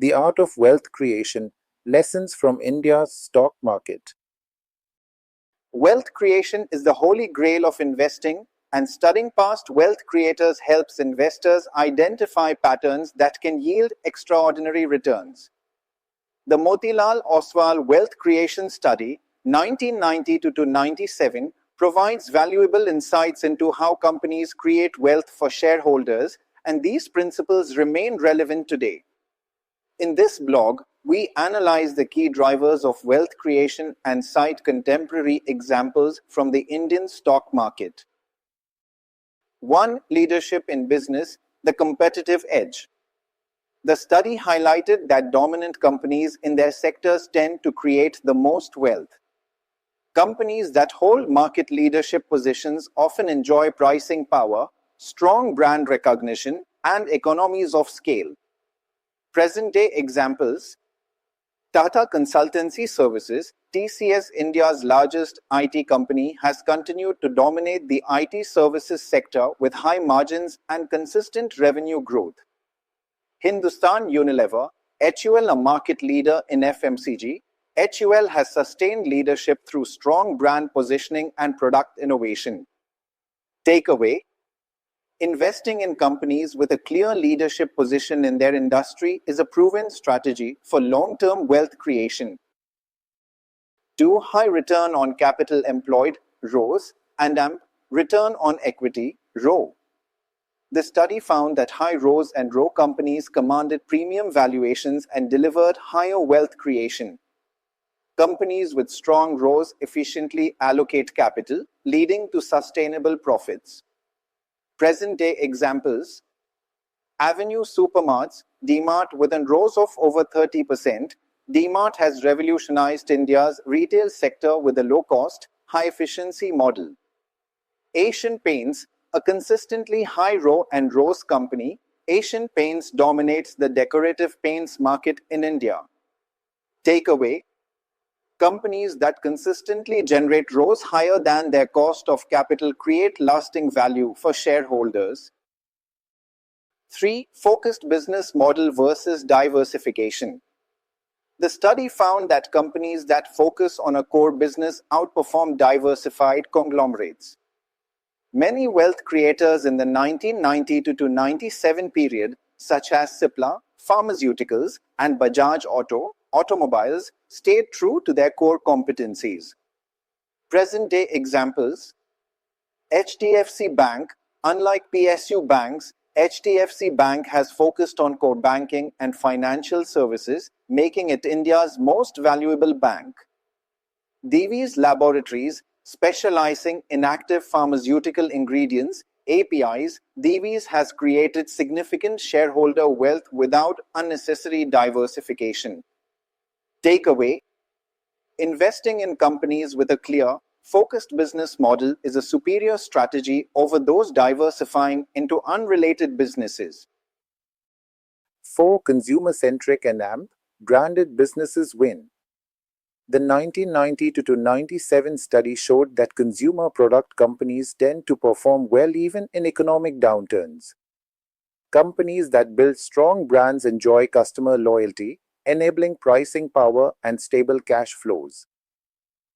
The Art of Wealth Creation, Lessons from India's Stock Market. Wealth creation is the holy grail of investing, and studying past wealth creators helps investors identify patterns that can yield extraordinary returns. The Motilal Oswal Wealth Creation Study, 1992 to 97, provides valuable insights into how companies create wealth for shareholders, and these principles remain relevant today. In this blog, we analyze the key drivers of wealth creation and cite contemporary examples from the Indian stock market. 1. Leadership in business, the competitive edge. The study highlighted that dominant companies in their sectors tend to create the most wealth. Companies that hold market leadership positions often enjoy pricing power, strong brand recognition, and economies of scale. Present-day examples: Tata Consultancy Services, TCS, India's largest IT company, has continued to dominate the IT services sector with high margins and consistent revenue growth. Hindustan Unilever, HUL, a market leader in FMCG, HUL has sustained leadership through strong brand positioning and product innovation. Takeaway: investing in companies with a clear leadership position in their industry is a proven strategy for long-term wealth creation. 2. High return on capital employed, ROCE, and return on equity, ROE. The study found that high ROCE and ROE companies commanded premium valuations and delivered higher wealth creation. Companies with strong ROCE efficiently allocate capital, leading to sustainable profits. Present-day examples: Avenue Supermarts, DMart, with a ROCE of over 30%. DMart has revolutionized India's retail sector with a low-cost, high-efficiency model. Asian Paints, a consistently high ROE and ROCE company, Asian Paints dominates the decorative paints market in India. Takeaway: companies that consistently generate ROCE higher than their cost of capital create lasting value for shareholders. 3. Focused business model versus diversification. The study found that companies that focus on a core business outperform diversified conglomerates. Many wealth creators in the 1990 to 97 period, such as Cipla, Pharmaceuticals, and Bajaj Auto, automobiles, stayed true to their core competencies. Present-day examples: HDFC Bank. Unlike PSU banks, HDFC Bank has focused on core banking and financial services, making it India's most valuable bank. Divi's Laboratories, specializing in active pharmaceutical ingredients, APIs, Divi's has created significant shareholder wealth without unnecessary diversification. Takeaway: investing in companies with a clear, focused business model is a superior strategy over those diversifying into unrelated businesses. 4. Consumer-centric and branded businesses win. The 1990 to 97 study showed that consumer product companies tend to perform well even in economic downturns. Companies that build strong brands enjoy customer loyalty, enabling pricing power and stable cash flows.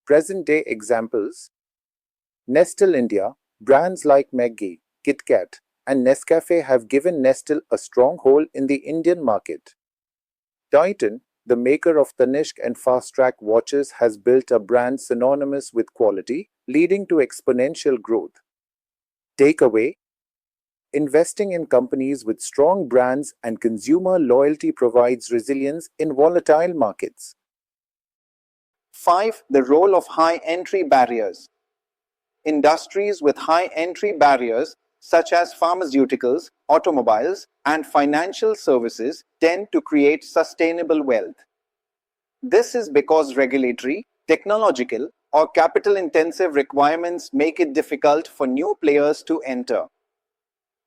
Present-day examples: Nestle India. Brands like Maggi, KitKat, and Nescafe have given Nestle a stronghold in the Indian market. Titan, the maker of Tanishq and Fast Track watches, has built a brand synonymous with quality, leading to exponential growth. Takeaway: investing in companies with strong brands and consumer loyalty provides resilience in volatile markets. 5. The role of high entry barriers. Industries with high entry barriers, such as pharmaceuticals, automobiles, and financial services, tend to create sustainable wealth. This is because regulatory, technological, or capital-intensive requirements make it difficult for new players to enter.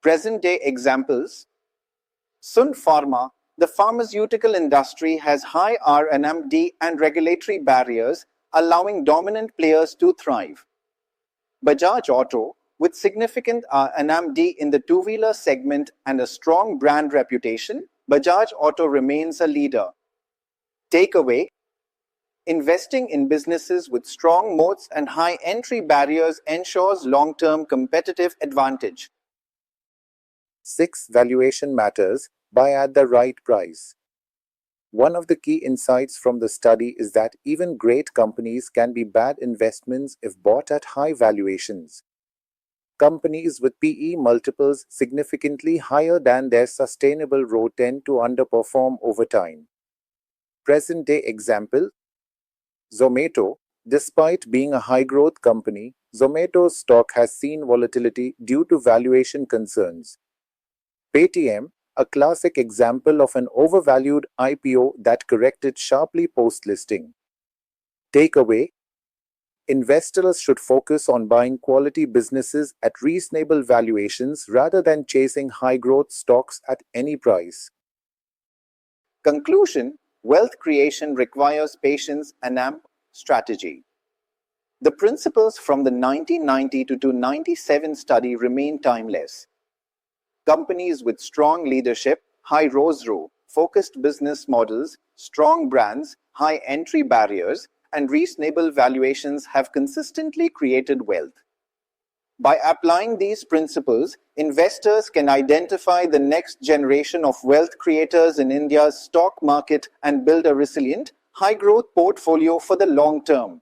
Present-day examples: Sun Pharma. The pharmaceutical industry has high R&D and regulatory barriers, allowing dominant players to thrive. Bajaj Auto, with significant R&D in the two-wheeler segment and a strong brand reputation, Bajaj Auto remains a leader. Takeaway: investing in businesses with strong moats and high entry barriers ensures long-term competitive advantage. 6. Valuation matters. Buy at the right price. One of the key insights from the study is that even great companies can be bad investments if bought at high valuations. Companies with PE multiples significantly higher than their sustainable ROE tend to underperform over time. Present-day example: Zomato. Despite being a high-growth company, Zomato's stock has seen volatility due to valuation concerns. Paytm, a classic example of an overvalued IPO that corrected sharply post-listing. Takeaway: investors should focus on buying quality businesses at reasonable valuations rather than chasing high-growth stocks at any price. Conclusion: wealth creation requires patience and strategy. The principles from the 1990 to 1997 study remain timeless. Companies with strong leadership, high ROCE ROE, focused business models, strong brands, high entry barriers, and reasonable valuations have consistently created wealth. By applying these principles, investors can identify the next generation of wealth creators in India's stock market and build a resilient, high-growth portfolio for the long term.